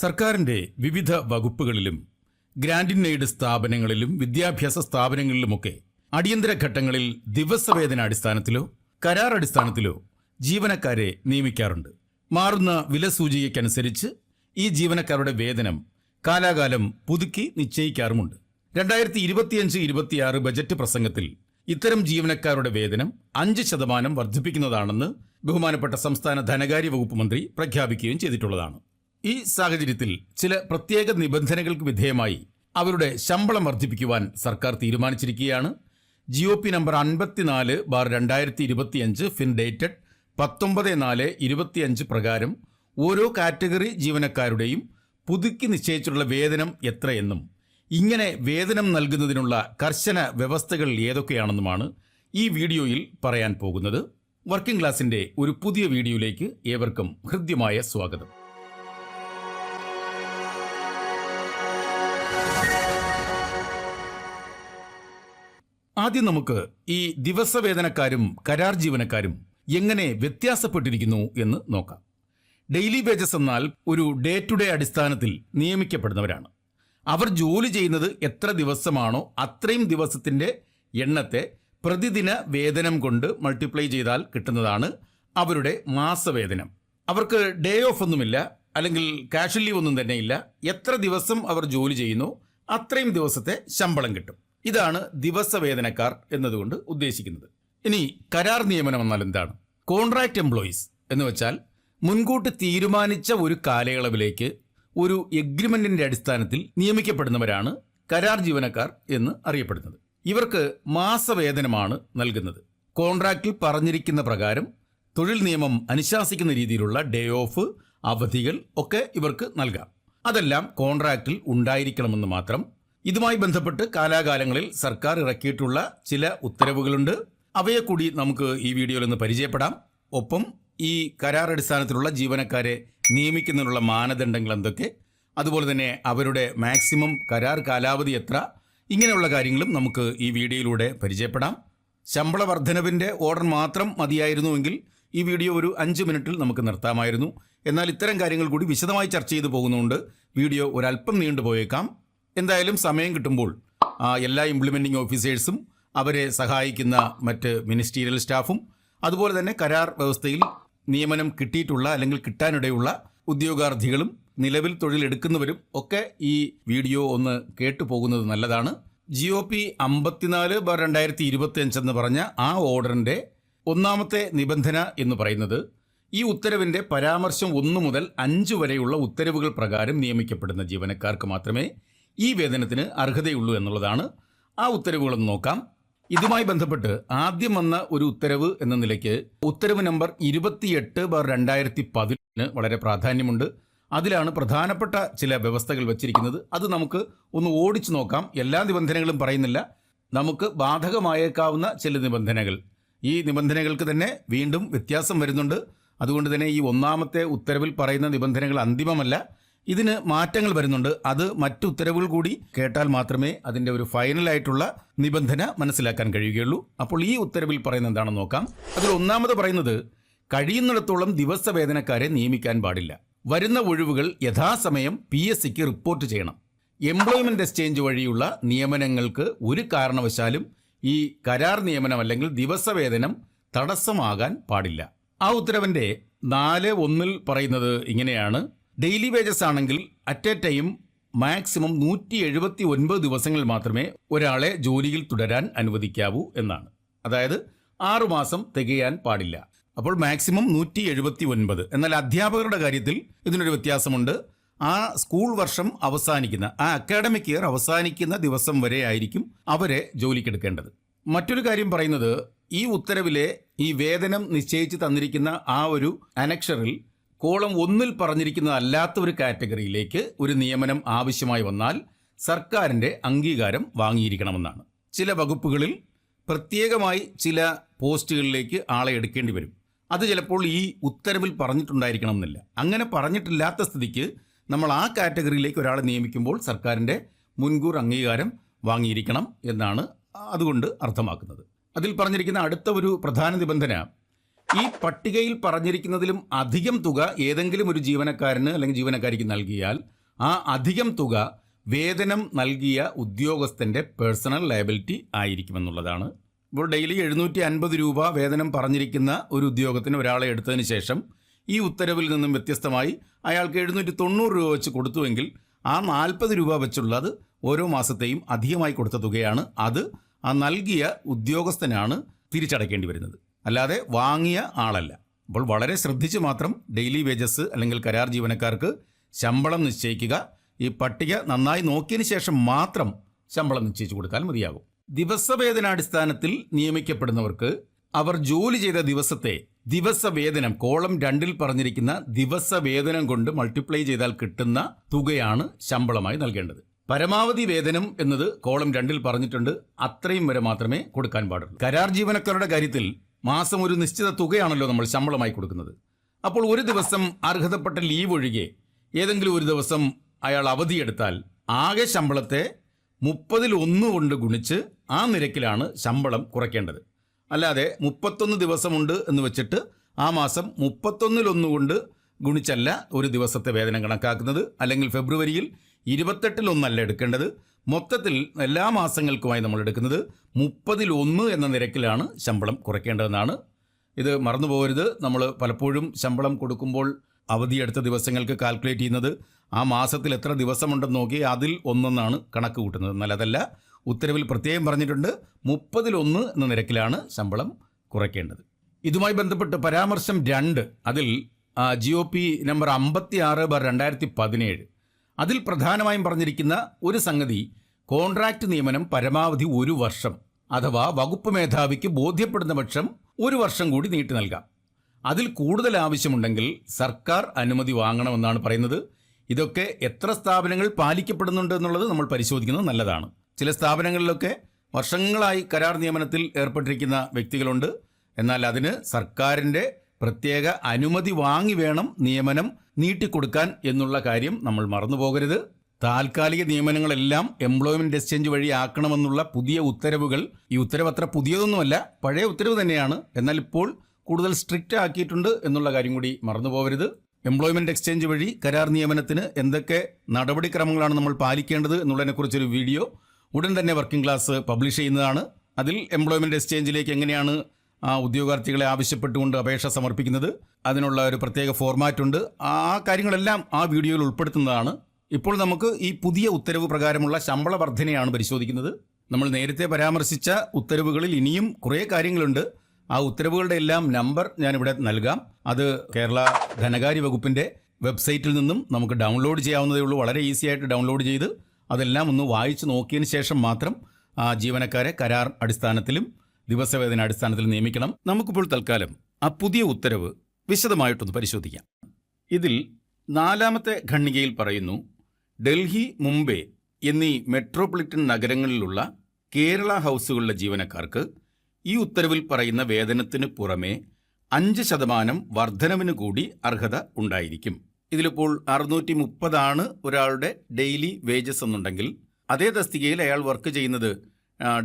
സർക്കാരിന്റെ വിവിധ വകുപ്പുകളിലും grant in aid സ്ഥാപനങ്ങളിലും വിദ്യാഭ്യാസ സ്ഥാപനങ്ങളിലുമൊക്കെ അടിയന്തര ഘട്ടങ്ങളിൽ ദിവസവേതന അടിസ്ഥാനത്തിലോ കരാർ അടിസ്ഥാനത്തിലോ ജീവനക്കാരെ നിയമിക്കാറുണ്ട്. മാറുന്ന വിലസൂചികയ്ക്കനുസരിച്ച് ഈ ജീവനക്കാരുടെ വേതനം കാലാകാലം പുതുക്കി നിശ്ചയിക്കാറുമുണ്ട്. 2025-26 ബജറ്റ് പ്രസംഗത്തിൽ ഇത്തരം ജീവനക്കാരുടെ വേതനം 5% വർദ്ധിപ്പിക്കുന്നതാണെന്ന് ബഹുമാനപ്പെട്ട സംസ്ഥാന ധനകാര്യ വകുപ്പ് മന്ത്രി പ്രഖ്യാപിക്കുകയും ചെയ്തിട്ടുള്ളതാണ്. ഈ സാഹചര്യത്തിൽ ചില പ്രത്യേക നിബന്ധനകൾക്ക് വിധേയമായി അവരുടെ ശമ്പളം വർദ്ധിപ്പിക്കുവാൻ സർക്കാർ തീരുമാനിച്ചിരിക്കുകയാണ്. GOP നമ്പർ 54/2025 ഫിൻ ഡേറ്റഡ് 19/4/25 പ്രകാരം ഓരോ കാറ്റഗറി ജീവനക്കാരുടെയും പുതുക്കി നിശ്ചയിച്ചിട്ടുള്ള വേതനം എത്രയെന്നും ഇങ്ങനെ വേതനം നൽകുന്നതിനുള്ള കർശന വ്യവസ്ഥകൾ ഏതൊക്കെയാണെന്നുമാണ് ഈ വീഡിയോയിൽ പറയാൻ പോകുന്നത്. വർക്കിംഗ് ക്ലാസിന്റെ ഒരു പുതിയ വീഡിയോയിലേക്ക് ഏവർക്കും ഹൃദ്യമായ സ്വാഗതം. ആദ്യം നമുക്ക് ഈ ദിവസവേതനക്കാരും കരാർ ജീവനക്കാരും എങ്ങനെ വ്യത്യാസപ്പെട്ടിരിക്കുന്നു എന്ന് നോക്കാം. ഡെയിലി വേജസ് എന്നാൽ ഒരു ഡേ ടു ഡേ അടിസ്ഥാനത്തിൽ നിയമിക്കപ്പെടുന്നവരാണ്. അവർ ജോലി ചെയ്യുന്നത് എത്ര ദിവസമാണോ അത്രയും ദിവസത്തിന്റെ എണ്ണത്തെ പ്രതിദിന വേതനം കൊണ്ട് മൾട്ടിപ്ലൈ ചെയ്താൽ കിട്ടുന്നതാണ് അവരുടെ മാസവേതനം. അവർക്ക് ഡേ ഓഫ് ഒന്നുമില്ല, അല്ലെങ്കിൽ കാഷ്വൽ ലീവ് ഒന്നും തന്നെ ഇല്ല. എത്ര ദിവസം അവർ ജോലി ചെയ്യുന്നു അത്രയും ദിവസത്തെ ശമ്പളം കിട്ടും. ഇതാണ് ദിവസവേതനക്കാർ എന്നതുകൊണ്ട് ഉദ്ദേശിക്കുന്നത്. ഇനി കരാർ നിയമനം എന്നാൽ എന്താണ്? കോൺട്രാക്ട് എംപ്ലോയീസ് എന്ന് വെച്ചാൽ മുൻകൂട്ടി തീരുമാനിച്ച ഒരു കാലയളവിലേക്ക് ഒരു എഗ്രിമെന്റിന്റെ അടിസ്ഥാനത്തിൽ നിയമിക്കപ്പെടുന്നവരാണ് കരാർ ജീവനക്കാർ എന്ന് അറിയപ്പെടുന്നത്. ഇവർക്ക് മാസവേതനമാണ് നൽകുന്നത്. കോൺട്രാക്റ്റിൽ പറഞ്ഞിരിക്കുന്ന പ്രകാരം തൊഴിൽ നിയമം അനുശാസിക്കുന്ന രീതിയിലുള്ള ഡേ ഓഫ്, അവധികൾ ഒക്കെ ഇവർക്ക് നൽകാം. അതെല്ലാം കോൺട്രാക്റ്റിൽ ഉണ്ടായിരിക്കണമെന്ന് മാത്രം. ഇതുമായി ബന്ധപ്പെട്ട് കാലാകാലങ്ങളിൽ സർക്കാർ ഇറക്കിയിട്ടുള്ള ചില ഉത്തരവുകളുണ്ട്. അവയെ കൂടി നമുക്ക് ഈ വീഡിയോയിൽ ഒന്ന് പരിചയപ്പെടാം. ഒപ്പം ഈ കരാർ അടിസ്ഥാനത്തിലുള്ള ജീവനക്കാരെ നിയമിക്കുന്നതിനുള്ള മാനദണ്ഡങ്ങൾ എന്തൊക്കെ, അതുപോലെ തന്നെ അവരുടെ മാക്സിമം കരാർ കാലാവധി എത്ര, ഇങ്ങനെയുള്ള കാര്യങ്ങളും നമുക്ക് ഈ വീഡിയോയിലൂടെ പരിചയപ്പെടാം. ശമ്പള വർധനവിൻ്റെ ഓർഡർ മാത്രം മതിയായിരുന്നുവെങ്കിൽ ഈ വീഡിയോ ഒരു 5 മിനിറ്റിൽ നമുക്ക് നിർത്താമായിരുന്നു. എന്നാൽ ഇത്തരം കാര്യങ്ങൾ കൂടി വിശദമായി ചർച്ച ചെയ്തു പോകുന്നതുകൊണ്ട് വീഡിയോ ഒരല്പം നീണ്ടുപോയേക്കാം. എന്തായാലും സമയം കിട്ടുമ്പോൾ എല്ലാ ഇംപ്ലിമെൻറ്റിംഗ് ഓഫീസേഴ്സും അവരെ സഹായിക്കുന്ന മറ്റ് മിനിസ്റ്റീരിയൽ സ്റ്റാഫും അതുപോലെ തന്നെ കരാർ വ്യവസ്ഥയിൽ നിയമനം കിട്ടിയിട്ടുള്ള അല്ലെങ്കിൽ കിട്ടാനിടയുള്ള ഉദ്യോഗാർത്ഥികളും നിലവിൽ തൊഴിലെടുക്കുന്നവരും ഒക്കെ ഈ വീഡിയോ ഒന്ന് കേട്ടു പോകുന്നത് നല്ലതാണ്. GOP 54/2025 എന്ന് പറഞ്ഞ ആ ഓർഡറിൻ്റെ ഒന്നാമത്തെ നിബന്ധന എന്ന് പറയുന്നത് ഈ ഉത്തരവിൻ്റെ പരാമർശം 1 മുതൽ 5 വരെയുള്ള ഉത്തരവുകൾ പ്രകാരം നിയമിക്കപ്പെടുന്ന ജീവനക്കാർക്ക് മാത്രമേ ഈ വേതനത്തിന് അർഹതയുള്ളൂ എന്നുള്ളതാണ്. ആ ഉത്തരവുകളൊന്ന് നോക്കാം. ഇതുമായി ബന്ധപ്പെട്ട് ആദ്യം വന്ന ഒരു ഉത്തരവ് എന്ന നിലയ്ക്ക് ഉത്തരവ് നമ്പർ 28/2010 വളരെ പ്രാധാന്യമുണ്ട്. അതിലാണ് പ്രധാനപ്പെട്ട ചില വ്യവസ്ഥകൾ വച്ചിരിക്കുന്നത്. അത് നമുക്ക് ഒന്ന് ഓടിച്ചു നോക്കാം. എല്ലാ നിബന്ധനകളും പറയുന്നില്ല, നമുക്ക് ബാധകമായേക്കാവുന്ന ചില നിബന്ധനകൾ. ഈ നിബന്ധനകൾക്ക് തന്നെ വീണ്ടും വ്യത്യാസം വരുന്നുണ്ട്. അതുകൊണ്ട് തന്നെ ഈ ഒന്നാമത്തെ ഉത്തരവിൽ പറയുന്ന നിബന്ധനകൾ അന്തിമമല്ല, ഇതിന് മാറ്റങ്ങൾ വരുന്നുണ്ട്. അത് മറ്റു ഉത്തരവുകൾ കൂടി കേട്ടാൽ മാത്രമേ അതിൻ്റെ ഒരു ഫൈനലായിട്ടുള്ള നിബന്ധന മനസ്സിലാക്കാൻ കഴിയുകയുള്ളൂ. അപ്പോൾ ഈ ഉത്തരവിൽ പറയുന്നത് എന്താണെന്ന് നോക്കാം. അതിൽ ഒന്നാമത് പറയുന്നത് കഴിയുന്നിടത്തോളം ദിവസവേതനക്കാരെ നിയമിക്കാൻ പാടില്ല. വരുന്ന ഒഴിവുകൾ യഥാസമയം PSCക്ക് റിപ്പോർട്ട് ചെയ്യണം. എംപ്ലോയ്മെന്റ് എക്സ്ചേഞ്ച് വഴിയുള്ള നിയമനങ്ങൾക്ക് ഒരു കാരണവശാലും ഈ കരാർ നിയമനം അല്ലെങ്കിൽ ദിവസവേതനം തടസ്സമാകാൻ പാടില്ല. ആ ഉത്തരവിൻ്റെ 4(1) പറയുന്നത് ഇങ്ങനെയാണ്: ഡെയിലി വേജസ് ആണെങ്കിൽ അറ്റ് എ ടൈം മാക്സിമം 179 ദിവസങ്ങൾ മാത്രമേ ഒരാളെ ജോലിയിൽ തുടരാൻ അനുവദിക്കാവൂ എന്നാണ്. അതായത് 6 മാസം തികയാൻ പാടില്ല. അപ്പോൾ മാക്സിമം 179. എന്നാൽ അധ്യാപകരുടെ കാര്യത്തിൽ ഇതിനൊരു വ്യത്യാസമുണ്ട്. ആ സ്കൂൾ വർഷം അവസാനിക്കുന്ന, ആ അക്കാഡമിക് ഇയർ അവസാനിക്കുന്ന ദിവസം വരെ ആയിരിക്കും അവരെ ജോലിക്കെടുക്കേണ്ടത്. മറ്റൊരു കാര്യം പറയുന്നത്, ഈ ഉത്തരവിലെ ഈ വേതനം നിശ്ചയിച്ച് തന്നിരിക്കുന്ന ആ ഒരു അനക്ഷറിൽ കോളം 1 പറഞ്ഞിരിക്കുന്ന അല്ലാത്ത ഒരു കാറ്റഗറിയിലേക്ക് ഒരു നിയമനം ആവശ്യമായി വന്നാൽ സർക്കാരിൻ്റെ അംഗീകാരം വാങ്ങിയിരിക്കണമെന്നാണ്. ചില വകുപ്പുകളിൽ പ്രത്യേകമായി ചില പോസ്റ്റുകളിലേക്ക് ആളെ എടുക്കേണ്ടി വരും. അത് ചിലപ്പോൾ ഈ ഉത്തരവിൽ പറഞ്ഞിട്ടുണ്ടായിരിക്കണമെന്നില്ല. അങ്ങനെ പറഞ്ഞിട്ടില്ലാത്ത സ്ഥിതിക്ക് നമ്മൾ ആ കാറ്റഗറിയിലേക്ക് ഒരാളെ നിയമിക്കുമ്പോൾ സർക്കാരിൻ്റെ മുൻകൂർ അംഗീകാരം വാങ്ങിയിരിക്കണം എന്നാണ് അതുകൊണ്ട് അർത്ഥമാക്കുന്നത്. അതിൽ പറഞ്ഞിരിക്കുന്ന അടുത്ത ഒരു പ്രധാന നിബന്ധന, ഈ പട്ടികയിൽ പറഞ്ഞിരിക്കുന്നതിലും അധികം തുക ഏതെങ്കിലും ഒരു ജീവനക്കാരന് അല്ലെങ്കിൽ ജീവനക്കാരിക്ക് നൽകിയാൽ ആ അധികം തുക വേതനം നൽകിയ ഉദ്യോഗസ്ഥൻ്റെ പേഴ്സണൽ ലയബിലിറ്റി ആയിരിക്കുമെന്നുള്ളതാണ്. ഇപ്പോൾ ഡെയിലി 750 രൂപ വേതനം പറഞ്ഞിരിക്കുന്ന ഒരു ഉദ്യോഗത്തിന് ഒരാളെ എടുത്തതിന് ശേഷം ഈ ഉത്തരവിൽ നിന്നും വ്യത്യസ്തമായി അയാൾക്ക് 790 രൂപ വെച്ച് കൊടുത്തുവെങ്കിൽ ആ 40 രൂപ വെച്ചുള്ളത് ഓരോ മാസത്തെയും അധികമായി കൊടുത്ത തുകയാണ്. അത് ആ നൽകിയ ഉദ്യോഗസ്ഥനാണ് തിരിച്ചടയ്ക്കേണ്ടി വരുന്നത്, അല്ലാതെ വാങ്ങിയ ആളല്ല. അപ്പോൾ വളരെ ശ്രദ്ധിച്ച് മാത്രം ഡെയിലി വേജസ് അല്ലെങ്കിൽ കരാർ ജീവനക്കാർക്ക് ശമ്പളം നിശ്ചയിക്കുക. ഈ പട്ടിക നന്നായി നോക്കിയതിന് ശേഷം മാത്രം ശമ്പളം നിശ്ചയിച്ചു കൊടുത്താൽ മതിയാകും. ദിവസവേതനാടിസ്ഥാനത്തിൽ നിയമിക്കപ്പെടുന്നവർക്ക് അവർ ജോലി ചെയ്ത ദിവസത്തെ ദിവസവേതനം കോളം 2 പറഞ്ഞിരിക്കുന്ന ദിവസവേതനം കൊണ്ട് മൾട്ടിപ്ലൈ ചെയ്താൽ കിട്ടുന്ന തുകയാണ് ശമ്പളമായി നൽകേണ്ടത്. പരമാവധി വേതനം എന്നത് കോളം 2 പറഞ്ഞിട്ടുണ്ട്, അത്രയും വരെ മാത്രമേ കൊടുക്കാൻ പാടുള്ളൂ. കരാർ ജീവനക്കാരുടെ കാര്യത്തിൽ മാസം ഒരു നിശ്ചിത തുകയാണല്ലോ നമ്മൾ ശമ്പളമായി കൊടുക്കുന്നത്. അപ്പോൾ ഒരു ദിവസം അർഹതപ്പെട്ട ലീവ് ഒഴികെ ഏതെങ്കിലും ഒരു ദിവസം അയാൾ അവധിയെടുത്താൽ ആകെ ശമ്പളത്തെ 30-1 കൊണ്ട് ഗുണിച്ച് ആ നിരക്കിലാണ് ശമ്പളം കുറയ്ക്കേണ്ടത്. അല്ലാതെ 31 ദിവസമുണ്ട് എന്ന് വെച്ചിട്ട് ആ മാസം 31-1 കൊണ്ട് ഗുണിച്ചല്ല ഒരു ദിവസത്തെ വേതനം കണക്കാക്കുന്നത്. അല്ലെങ്കിൽ ഫെബ്രുവരിയിൽ 28-1 എടുക്കേണ്ടത്. മൊത്തത്തിൽ എല്ലാ മാസങ്ങൾക്കുമായി നമ്മൾ എടുക്കുന്നത് 30-1 എന്ന നിരക്കിലാണ് ശമ്പളം കുറയ്ക്കേണ്ടതെന്നാണ്. ഇത് മറന്നു പോകരുത്. നമ്മൾ പലപ്പോഴും ശമ്പളം കൊടുക്കുമ്പോൾ അവധിയെടുത്ത ദിവസങ്ങൾക്ക് കാൽക്കുലേറ്റ് ചെയ്യുന്നത് ആ മാസത്തിൽ എത്ര ദിവസമുണ്ടെന്ന് നോക്കി അതിൽ ഒന്നെന്നാണ് കണക്ക് കൂട്ടുന്നത്. എന്നാൽ അതല്ല, ഉത്തരവിൽ പ്രത്യേകം പറഞ്ഞിട്ടുണ്ട് 30-1 എന്ന നിരക്കിലാണ് ശമ്പളം കുറയ്ക്കേണ്ടത്. ഇതുമായി ബന്ധപ്പെട്ട് പരാമർശം 2 അതിൽ GOP നമ്പർ 56/2017 അതിൽ പ്രധാനമായും പറഞ്ഞിരിക്കുന്ന ഒരു സംഗതി, കോൺട്രാക്റ്റ് നിയമനം പരമാവധി 1 വർഷം അഥവാ വകുപ്പ് മേധാവിക്ക് ബോധ്യപ്പെടുന്ന പക്ഷം 1 വർഷം കൂടി നീട്ടി നൽകാം. അതിൽ കൂടുതൽ ആവശ്യമുണ്ടെങ്കിൽ സർക്കാർ അനുമതി വാങ്ങണമെന്നാണ് പറയുന്നത്. ഇതൊക്കെ എത്ര സ്ഥാപനങ്ങൾ പാലിക്കപ്പെടുന്നുണ്ട് എന്നുള്ളത് നമ്മൾ പരിശോധിക്കുന്നത് നല്ലതാണ്. ചില സ്ഥാപനങ്ങളിലൊക്കെ വർഷങ്ങളായി കരാർ നിയമനത്തിൽ ഏർപ്പെട്ടിരിക്കുന്ന വ്യക്തികളുണ്ട്. എന്നാൽ അതിന് സർക്കാരിൻ്റെ പ്രത്യേക അനുമതി വാങ്ങി വേണം നിയമനം നീട്ടിക്കൊടുക്കാൻ എന്നുള്ള കാര്യം നമ്മൾ മറന്നു പോകരുത്. താൽക്കാലിക നിയമനങ്ങളെല്ലാം എംപ്ലോയ്മെന്റ് എക്സ്ചേഞ്ച് വഴി ആക്കണമെന്നുള്ള പുതിയ ഉത്തരവുകൾ, ഈ ഉത്തരവ് അത്ര പുതിയതൊന്നുമല്ല, പഴയ ഉത്തരവ് തന്നെയാണ്. എന്നാൽ ഇപ്പോൾ കൂടുതൽ സ്ട്രിക്റ്റ് ആക്കിയിട്ടുണ്ട് എന്നുള്ള കാര്യം കൂടി മറന്നു പോകരുത്. എംപ്ലോയ്മെന്റ് എക്സ്ചേഞ്ച് വഴി കരാർ നിയമനത്തിന് എന്തൊക്കെ നടപടിക്രമങ്ങളാണ് നമ്മൾ പാലിക്കേണ്ടത് എന്നുള്ളതിനെക്കുറിച്ചൊരു വീഡിയോ ഉടൻ തന്നെ വർക്കിംഗ് ക്ലാസ് പബ്ലിഷ് ചെയ്യുന്നതാണ്. അതിൽ എംപ്ലോയ്മെന്റ് എക്സ്ചേഞ്ചിലേക്ക് എങ്ങനെയാണ് ഉദ്യോഗാർത്ഥികളെ ആവശ്യപ്പെട്ടുകൊണ്ട് അപേക്ഷ സമർപ്പിക്കുന്നത്, അതിനുള്ള ഒരു പ്രത്യേക ഫോർമാറ്റ് ഉണ്ട്. ആ കാര്യങ്ങളെല്ലാം ആ വീഡിയോയിൽ ഉൾപ്പെടുത്തുന്നതാണ്. ഇപ്പോൾ നമുക്ക് ഈ പുതിയ ഉത്തരവ് പ്രകാരമുള്ള ശമ്പള വർധനയാണ് പരിശോധിക്കുന്നത്. നമ്മൾ നേരത്തെ പരാമർശിച്ച ഉത്തരവുകളിൽ ഇനിയും കുറേ കാര്യങ്ങളുണ്ട്. ആ ഉത്തരവുകളുടെ എല്ലാം നമ്പർ ഞാനിവിടെ നൽകാം. അത് കേരള ധനകാര്യ വകുപ്പിൻ്റെ വെബ്സൈറ്റിൽ നിന്നും നമുക്ക് ഡൗൺലോഡ് ചെയ്യാവുന്നതേ ഉള്ളൂ. വളരെ ഈസി ആയിട്ട് ഡൗൺലോഡ് ചെയ്ത് അതെല്ലാം ഒന്ന് വായിച്ച് നോക്കിയതിന് ശേഷം മാത്രം ജീവനക്കാരെ കരാർ അടിസ്ഥാനത്തിലും ദിവസവേതന അടിസ്ഥാനത്തിലും നിയമിക്കണം. നമുക്കിപ്പോൾ തൽക്കാലം ആ പുതിയ ഉത്തരവ് വിശദമായിട്ടൊന്ന് പരിശോധിക്കാം. ഇതിൽ 4ാമത്തെ ഖണ്ഡികയിൽ പറയുന്നു, ഡൽഹി, മുംബൈ എന്നീ മെട്രോപൊളിറ്റൻ നഗരങ്ങളിലുള്ള കേരള ഹൗസുകളിലെ ജീവനക്കാർക്ക് ഈ ഉത്തരവിൽ പറയുന്ന വേതനത്തിന് പുറമെ 5% വർധനവിന് കൂടി അർഹത ഉണ്ടായിരിക്കും. ഇതിലിപ്പോൾ 630 ഒരാളുടെ ഡെയിലി വേജസ് എന്നുണ്ടെങ്കിൽ, അതേ തസ്തികയിൽ അയാൾ വർക്ക് ചെയ്യുന്നത്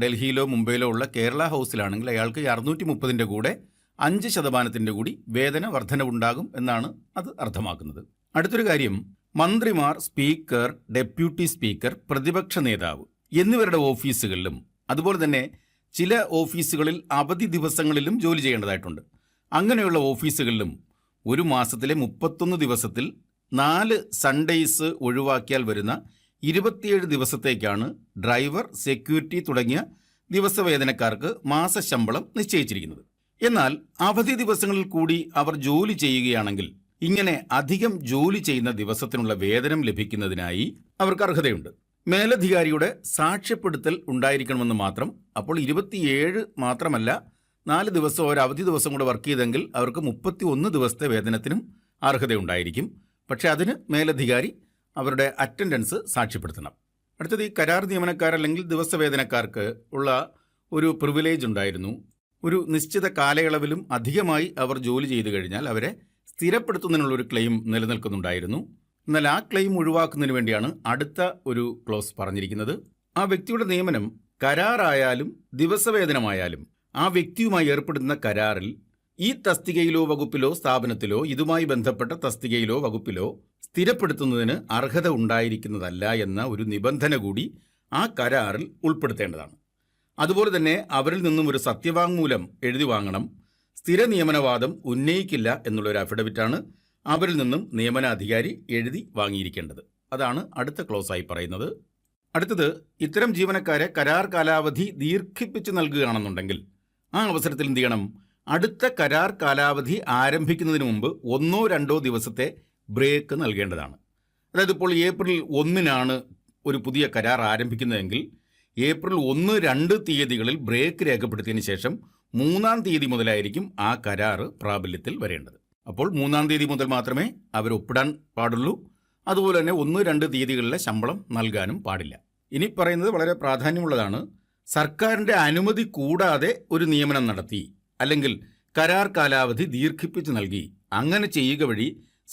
ഡൽഹിയിലോ മുംബൈയിലോ ഉള്ള കേരള ഹൗസിലാണെങ്കിൽ അയാൾക്ക് 630 കൂടെ 5% കൂടി വേതന വർധനവുണ്ടാകും എന്നാണ് അത് അർത്ഥമാക്കുന്നത്. അടുത്തൊരു കാര്യം, മന്ത്രിമാർ, സ്പീക്കർ, ഡെപ്യൂട്ടി സ്പീക്കർ, പ്രതിപക്ഷ നേതാവ് എന്നിവരുടെ ഓഫീസുകളിലും അതുപോലെ തന്നെ ചില ഓഫീസുകളിൽ അവധി ദിവസങ്ങളിലും ജോലി ചെയ്യേണ്ടതായിട്ടുണ്ട്. അങ്ങനെയുള്ള ഓഫീസുകളിലും ഒരു മാസത്തിലെ 31 ദിവസത്തിൽ 4 സൺഡേയ്സ് ഒഴിവാക്കിയാൽ വരുന്ന 27 ദിവസത്തേക്കാണ് ഡ്രൈവർ, സെക്യൂരിറ്റി തുടങ്ങിയ ദിവസവേതനക്കാർക്ക് മാസശമ്പളം നിശ്ചയിച്ചിരിക്കുന്നത്. എന്നാൽ അവധി ദിവസങ്ങളിൽ കൂടി അവർ ജോലി ചെയ്യുകയാണെങ്കിൽ ഇങ്ങനെ അധികം ജോലി ചെയ്യുന്ന ദിവസത്തിനുള്ള വേതനം ലഭിക്കുന്നതിനായി അവർക്ക് അർഹതയുണ്ട്. മേലധികാരിയുടെ സാക്ഷ്യപ്പെടുത്തൽ ഉണ്ടായിരിക്കണമെന്ന് മാത്രം. അപ്പോൾ 27 മാത്രമല്ല, 4 ദിവസം ഒരു അവധി ദിവസം കൂടെ വർക്ക് ചെയ്തെങ്കിൽ അവർക്ക് 31 ദിവസത്തെ വേതനത്തിനും അർഹതയുണ്ടായിരിക്കും. പക്ഷെ അതിന് മേലധികാരി അവരുടെ അറ്റൻഡൻസ് സാക്ഷ്യപ്പെടുത്തണം. അടുത്തത്, ഈ കരാർ നിയമനക്കാരല്ലെങ്കിൽ ദിവസവേതനക്കാർക്ക് ഉള്ള ഒരു പ്രിവിലേജ് ഉണ്ടായിരുന്നു. ഒരു നിശ്ചിത കാലയളവിലും അധികമായി അവർ ജോലി ചെയ്തു കഴിഞ്ഞാൽ അവരെ സ്ഥിരപ്പെടുത്തുന്നതിനുള്ളൊരു ക്ലെയിം നിലനിൽക്കുന്നുണ്ടായിരുന്നു. എന്നാൽ ആ ക്ലെയിം ഒഴിവാക്കുന്നതിന് വേണ്ടിയാണ് അടുത്ത ഒരു ക്ലോസ് പറഞ്ഞിരിക്കുന്നത്. ആ വ്യക്തിയുടെ നിയമനം കരാറായാലും ദിവസവേതനമായാലും ആ വ്യക്തിയുമായി ഏർപ്പെടുന്ന കരാറിൽ ഈ തസ്തികയിലോ വകുപ്പിലോ സ്ഥാപനത്തിലോ ഇതുമായി ബന്ധപ്പെട്ട തസ്തികയിലോ വകുപ്പിലോ സ്ഥിരപ്പെടുത്തുന്നതിന് അർഹത ഉണ്ടായിരിക്കുന്നതല്ല എന്ന ഒരു നിബന്ധന കൂടി ആ കരാറിൽ ഉൾപ്പെടുത്തേണ്ടതാണ്. അതുപോലെ തന്നെ അവരിൽ നിന്നും ഒരു സത്യവാങ്മൂലം എഴുതി വാങ്ങണം. സ്ഥിര നിയമനവാദം ഉന്നയിക്കില്ല എന്നുള്ളൊരു അഫിഡവിറ്റാണ് അവരിൽ നിന്നും നിയമനാധികാരി എഴുതി വാങ്ങിയിരിക്കേണ്ടത്. അതാണ് അടുത്ത ക്ലോസായി പറയുന്നത്. അടുത്തത്, ഇത്തരം ജീവനക്കാരെ കരാർ കാലാവധി ദീർഘിപ്പിച്ച് നൽകുകയാണെന്നുണ്ടെങ്കിൽ ആ അവസരത്തിൽ എന്ത് ചെയ്യണം? അടുത്ത കരാർ കാലാവധി ആരംഭിക്കുന്നതിന് മുമ്പ് 1-2 ദിവസത്തെ ബ്രേക്ക് നൽകേണ്ടതാണ്. അതായത് ഇപ്പോൾ ഏപ്രിൽ 1-നാണ് ഒരു പുതിയ കരാർ ആരംഭിക്കുന്നതെങ്കിൽ ഏപ്രിൽ 1-2 തീയതികളിൽ ബ്രേക്ക് രേഖപ്പെടുത്തിയതിന് ശേഷം 3-ാം തീയതി മുതലായിരിക്കും ആ കരാർ പ്രാബല്യത്തിൽ വരേണ്ടത്. അപ്പോൾ 3-ാം തീയതി മുതൽ മാത്രമേ അവർ ഒപ്പിടാൻ പാടുള്ളൂ. അതുപോലെ തന്നെ 1-2 തീയതികളിലെ ശമ്പളം നൽകാനും പാടില്ല. ഇനി പറയുന്നത് വളരെ പ്രാധാന്യമുള്ളതാണ്. സർക്കാരിൻ്റെ അനുമതി കൂടാതെ ഒരു നിയമനം നടത്തി അല്ലെങ്കിൽ കരാർ കാലാവധി ദീർഘിപ്പിച്ച് നൽകി അങ്ങനെ ചെയ്യുക വഴി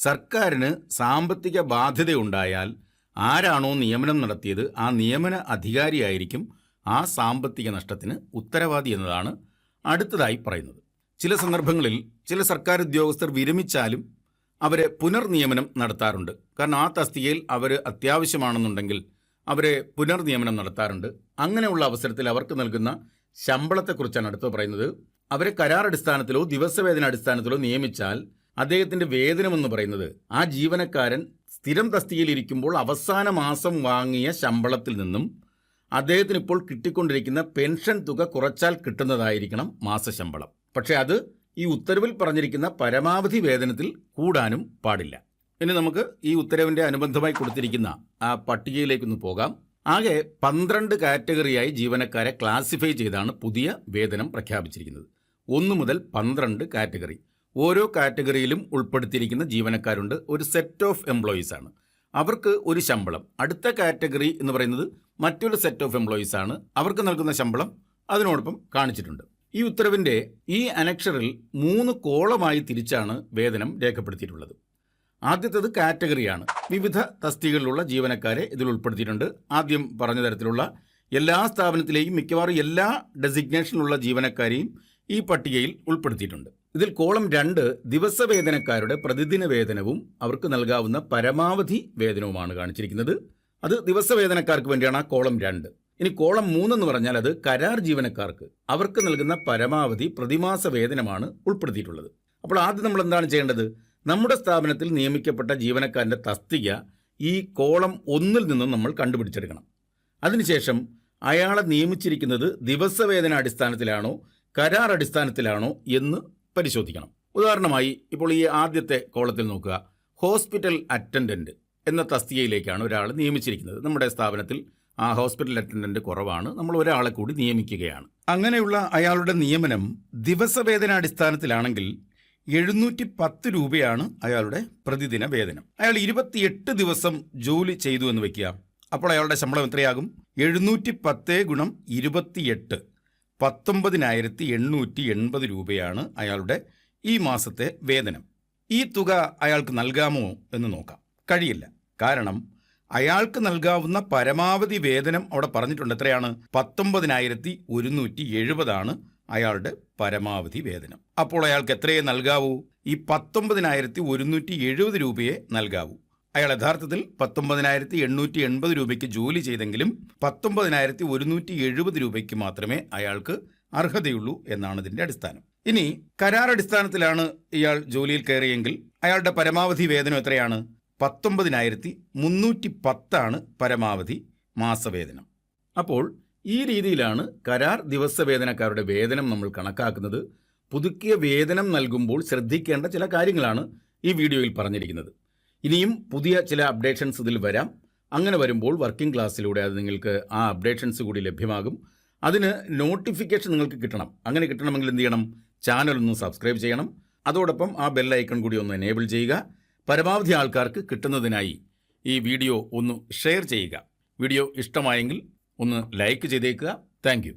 സർക്കാരിന് സാമ്പത്തിക ബാധ്യതയുണ്ടായാൽ ആരാണോ നിയമനം നടത്തിയത് ആ നിയമന അധികാരിയായിരിക്കും ആ സാമ്പത്തിക നഷ്ടത്തിന് ഉത്തരവാദി എന്നതാണ് അടുത്തതായി പറയുന്നത്. ചില സന്ദർഭങ്ങളിൽ ചില സർക്കാർ ഉദ്യോഗസ്ഥർ വിരമിച്ചാലും അവരെ പുനർനിയമനം നടത്താറുണ്ട്. കാരണം ആ തസ്തികയിൽ അവർ അത്യാവശ്യമാണെന്നുണ്ടെങ്കിൽ അവരെ പുനർനിയമനം നടത്താറുണ്ട്. അങ്ങനെയുള്ള അവസരത്തിൽ അവർക്ക് നൽകുന്ന ശമ്പളത്തെക്കുറിച്ചാണ് അടുത്ത് പറയുന്നത്. അവരെ കരാർ അടിസ്ഥാനത്തിലോ ദിവസവേതന അടിസ്ഥാനത്തിലോ നിയമിച്ചാൽ അദ്ദേഹത്തിൻ്റെ വേതനമെന്ന് പറയുന്നത് ആ ജീവനക്കാരൻ സ്ഥിരം തസ്തികയിൽ ഇരിക്കുമ്പോൾ അവസാന മാസം വാങ്ങിയ ശമ്പളത്തിൽ നിന്നും അദ്ദേഹത്തിന് ഇപ്പോൾ കിട്ടിക്കൊണ്ടിരിക്കുന്ന പെൻഷൻ തുക കുറച്ചാൽ കിട്ടുന്നതായിരിക്കണം മാസശമ്പളം. പക്ഷേ അത് ഈ ഉത്തരവിൽ പറഞ്ഞിരിക്കുന്ന പരമാവധി വേതനത്തിൽ കൂടാനും പാടില്ല. ഇനി നമുക്ക് ഈ ഉത്തരവിൻ്റെ അനുബന്ധമായി കൊടുത്തിരിക്കുന്ന ആ പട്ടികയിലേക്കൊന്ന് പോകാം. ആകെ 12 കാറ്റഗറിയായി ജീവനക്കാരെ ക്ലാസിഫൈ ചെയ്താണ് പുതിയ വേതനം പ്രഖ്യാപിച്ചിരിക്കുന്നത്. 1 മുതൽ 12 കാറ്റഗറി. ഓരോ കാറ്റഗറിയിലും ഉൾപ്പെടുത്തിയിരിക്കുന്ന ജീവനക്കാരുണ്ട്. ഒരു സെറ്റ് ഓഫ് എംപ്ലോയീസ് ആണ്. അവർക്ക് ഒരു ശമ്പളം. അടുത്ത കാറ്റഗറി എന്ന് പറയുന്നത് മറ്റൊരു സെറ്റ് ഓഫ് എംപ്ലോയീസ് ആണ്. അവർക്ക് നൽകുന്ന ശമ്പളം അതിനോടൊപ്പം കാണിച്ചിട്ടുണ്ട്. ഈ ഉത്തരവിൻ്റെ ഈ അനക്ഷറിൽ 3 കോളമായി തിരിച്ചാണ് വേതനം രേഖപ്പെടുത്തിയിട്ടുള്ളത്. ആദ്യത്തേത് കാറ്റഗറിയാണ്. വിവിധ തസ്തികകളിലുള്ള ജീവനക്കാരെ ഇതിൽ ഉൾപ്പെടുത്തിയിട്ടുണ്ട്. ആദ്യം പറഞ്ഞ തരത്തിലുള്ള എല്ലാ സ്ഥാപനത്തിലെയും മിക്കവാറും എല്ലാ ഡെസിഗ്നേഷനിലുള്ള ജീവനക്കാരെയും ഈ പട്ടികയിൽ ഉൾപ്പെടുത്തിയിട്ടുണ്ട്. ഇതിൽ കോളം 2 ദിവസവേതനക്കാരുടെ പ്രതിദിന വേതനവും അവർക്ക് നൽകാവുന്ന പരമാവധി വേതനവുമാണ് കാണിച്ചിരിക്കുന്നത്. അത് ദിവസവേതനക്കാർക്ക് വേണ്ടിയാണ് ആ കോളം 2. ഇനി കോളം 3 എന്ന് പറഞ്ഞാൽ അത് കരാർ ജീവനക്കാർക്ക് അവർക്ക് നൽകുന്ന പരമാവധി പ്രതിമാസ വേതനമാണ് ഉൾപ്പെടുത്തിയിട്ടുള്ളത്. അപ്പോൾ ആദ്യം നമ്മൾ എന്താണ് ചെയ്യേണ്ടത്? നമ്മുടെ സ്ഥാപനത്തിൽ നിയമിക്കപ്പെട്ട ജീവനക്കാരൻ്റെ തസ്തിക ഈ കോളം 1-ൽ നിന്നും നമ്മൾ കണ്ടുപിടിച്ചെടുക്കണം. അതിനുശേഷം അയാളെ നിയമിച്ചിരിക്കുന്നത് ദിവസവേതന അടിസ്ഥാനത്തിലാണോ കരാർ അടിസ്ഥാനത്തിലാണോ എന്ന് പരിശോധിക്കണം. ഉദാഹരണമായി ഇപ്പോൾ ഈ ആദ്യത്തെ കോളത്തിൽ നോക്കുക. ഹോസ്പിറ്റൽ അറ്റൻഡൻറ്റ് എന്ന തസ്തികയിലേക്കാണ് ഒരാൾ നിയമിച്ചിരിക്കുന്നത്. നമ്മുടെ സ്ഥാപനത്തിൽ ആ ഹോസ്പിറ്റൽ അറ്റൻഡൻറ്റ് കുറവാണ്. നമ്മൾ ഒരാളെ കൂടി നിയമിക്കുകയാണ്. അങ്ങനെയുള്ള അയാളുടെ നിയമനം ദിവസവേതന അടിസ്ഥാനത്തിലാണെങ്കിൽ 710 രൂപയാണ് അയാളുടെ പ്രതിദിന വേതനം. അയാൾ 28 ദിവസം ജോലി ചെയ്തു എന്ന് വയ്ക്കുക. അപ്പോൾ അയാളുടെ ശമ്പളം എത്രയാകും? 710 ഗുണം 28 19,880 രൂപയാണ് അയാളുടെ ഈ മാസത്തെ വേതനം. ഈ തുക അയാൾക്ക് നൽകാമോ എന്ന് നോക്കാം. കഴിയില്ല. കാരണം അയാൾക്ക് നൽകാവുന്ന പരമാവധി വേതനം അവിടെ പറഞ്ഞിട്ടുണ്ട്. എത്രയാണ്? 19,170 അയാളുടെ പരമാവധി വേതനം. അപ്പോൾ അയാൾക്ക് എത്രയേ നൽകാവൂ? ഈ 19,170 രൂപയെ നൽകാവൂ. അയാൾ യഥാർത്ഥത്തിൽ 19,880 രൂപയ്ക്ക് ജോലി ചെയ്തെങ്കിലും 19,170 രൂപയ്ക്ക് മാത്രമേ അയാൾക്ക് അർഹതയുള്ളൂ എന്നാണ് ഇതിൻ്റെ അടിസ്ഥാനം. ഇനി കരാർ അടിസ്ഥാനത്തിലാണ് ഇയാൾ ജോലിയിൽ കയറിയെങ്കിൽ അയാളുടെ പരമാവധി വേതനം എത്രയാണ്? 19,310 പരമാവധി മാസവേതനം. അപ്പോൾ ഈ രീതിയിലാണ് കരാർ ദിവസവേതനക്കാരുടെ വേതനം നമ്മൾ കണക്കാക്കുന്നത്. പുതുക്കിയ വേതനം നൽകുമ്പോൾ ശ്രദ്ധിക്കേണ്ട ചില കാര്യങ്ങളാണ് ഈ വീഡിയോയിൽ പറഞ്ഞിരിക്കുന്നത്. ഇനിയും പുതിയ ചില അപ്ഡേഷൻസ് ഇതിൽ വരാം. അങ്ങനെ വരുമ്പോൾ വർക്കിംഗ് ക്ലാസ്സിലൂടെ അത് നിങ്ങൾക്ക് ആ അപ്ഡേഷൻസ് കൂടി ലഭ്യമാകും. അതിന് നോട്ടിഫിക്കേഷൻ നിങ്ങൾക്ക് കിട്ടണം. അങ്ങനെ കിട്ടണമെങ്കിൽ എന്ത് ചെയ്യണം? ചാനൽ ഒന്ന് സബ്സ്ക്രൈബ് ചെയ്യണം. അതോടൊപ്പം ആ ബെൽ ഐക്കൺ കൂടി ഒന്ന് എനേബിൾ ചെയ്യുക. പരമാവധി ആൾക്കാർക്ക് കിട്ടുന്നതിനായി ഈ വീഡിയോ ഒന്ന് ഷെയർ ചെയ്യുക. വീഡിയോ ഇഷ്ടമായെങ്കിൽ ഒന്ന് ലൈക്ക് ചെയ്തേക്കുക. താങ്ക്